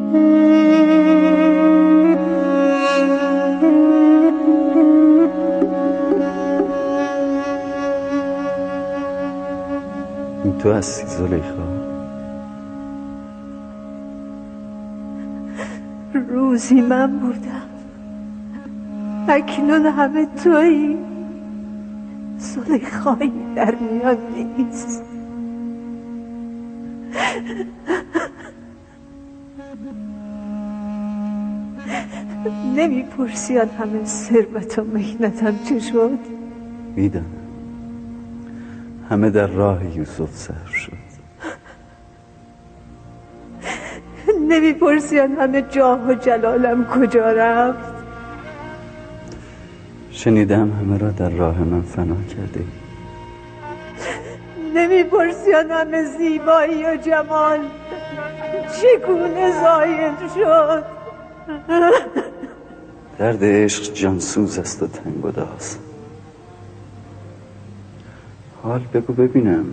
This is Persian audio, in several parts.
این تو هستی زلیخا؟ روزی من بودم، اکنون همه تویی. زلیخایی در میان نیست. نمیپرسی آن همه ثروت و محنتم چه شد؟ میدانم همه در راه یوسف صرف شد. نمیپرسی آن همه جاه و جلالم کجا رفت؟ شنیدم همه را در راه من فنا کرده. نمیپرسی آن همه زیبایی و جمال چگونه زایل شد؟ درد عشق جانسوز است و تنگ و داز. حال بگو ببینم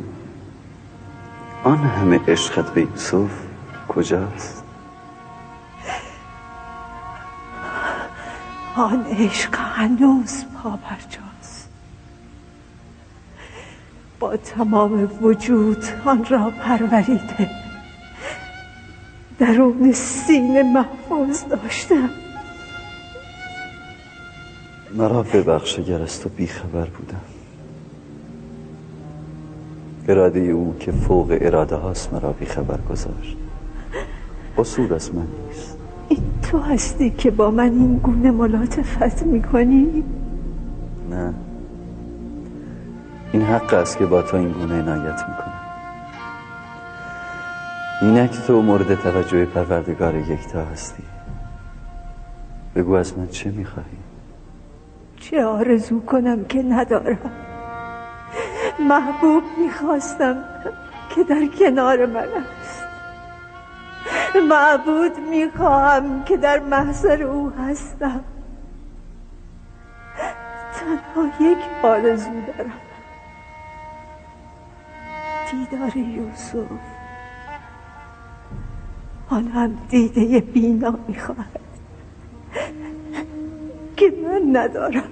آن همه عشقت به یوسف کجاست؟ آن عشق هنوز پابرجاست. با تمام وجود آن را پروریده درون سینه محفوظ داشتم. مرا ببخش اگر از تو بیخبر بودم. اراده او که فوق اراده هاست مرا بیخبر گذاشت. قصور از من نیست. این تو هستی که با من این گونه ملاطفت میکنی؟ نه، این حق است که با تو این گونه عنایت میکنم. اینک تو مورد توجه پروردگار یکتا هستی. بگو از من چه میخواهی؟ چه آرزو کنم که ندارم. محبوب میخواستم که در کنار من است. معبود میخواهم که در محضر او هستم. تنها یک آرزو دارم، دیدار یوسف. آن هم دیده بینا میخواهد که من ندارم.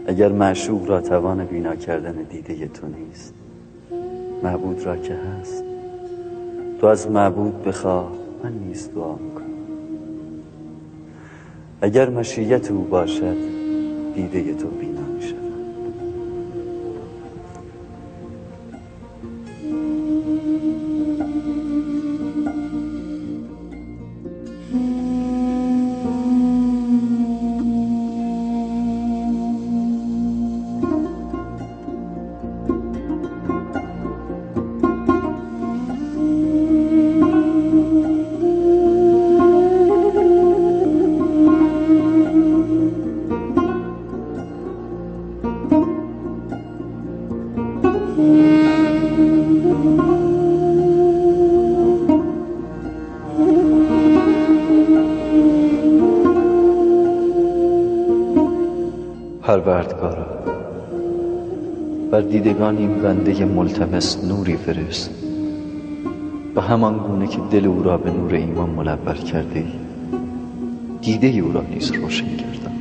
اگر معشوق را توان بینا کردن دیده تو نیست، معبود را که هست. تو از معبود بخواه، من نیز دعا میکنم. اگر مشیت او باشد دیده تو بینا میشود. پروردگارا، بر دیدگان این بنده ملتمس نوری فرست، و همان گونه که دل او را به نور ایمان منور کرده ای، دیده او را نیز روشن کردم.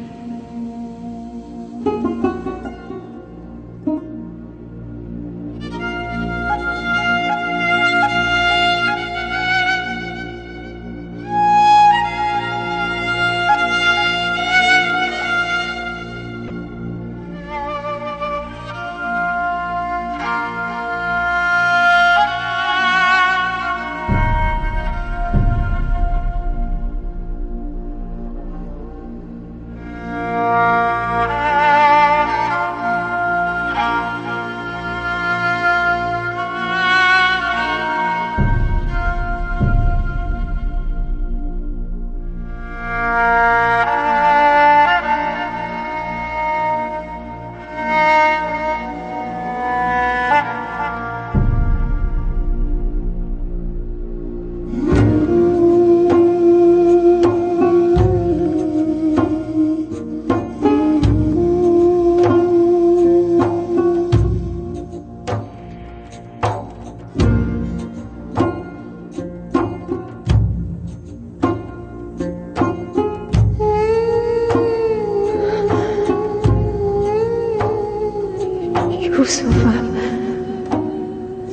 یوسفم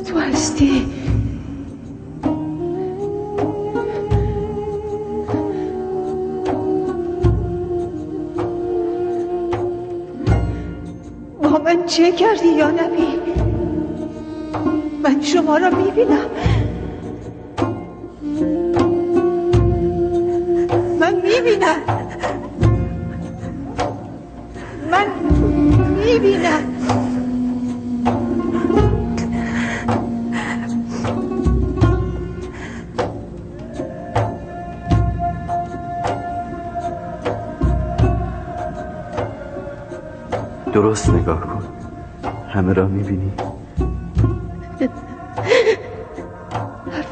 تو هستی؟ با من چه کردی یا نبی؟ من شما را میبینم، من میبینم، من میبینم. درست نگاه کن، همه را میبینی؟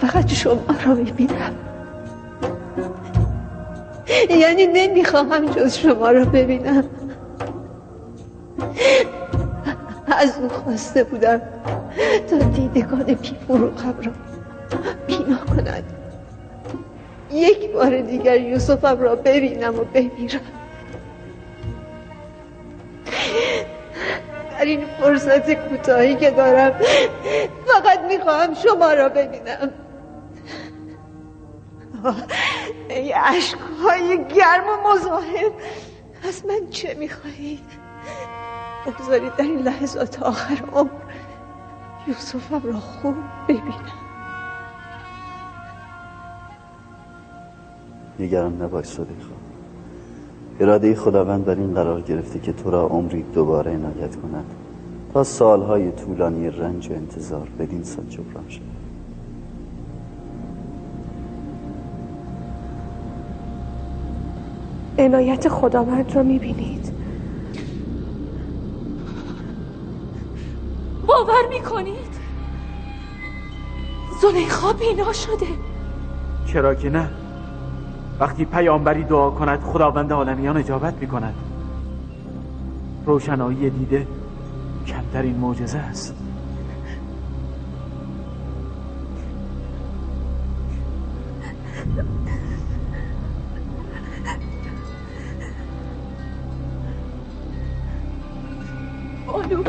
فقط شما را میبینم، یعنی نمیخواهم جز شما را ببینم. از او خواسته بودم تا دیدگان بی‌فروغم را بینا کند، یک بار دیگر یوسفم را ببینم و بمیرم. در این فرصت کوتاهی که دارم فقط میخواهم شما را ببینم. ای اشکهای گرم و مزاحم، از من چه میخواهید؟ بگذارید در این لحظات آخر عمر یوسفم را خوب ببینم. نگران نباش صدیقا، اراده خداوند بر این قرار گرفته که تو را عمری دوباره عنایت کند تا سالهای طولانی رنج و انتظار بدین سان جبران شد. عنایت خداوند را میبینید؟ باور میکنید؟ زلیخا بینا شده. چرا که نه؟ وقتی پیامبری دعا کند خداوند عالمیان اجابت میکند. روشنایی دیده کمترین معجزه است. بانو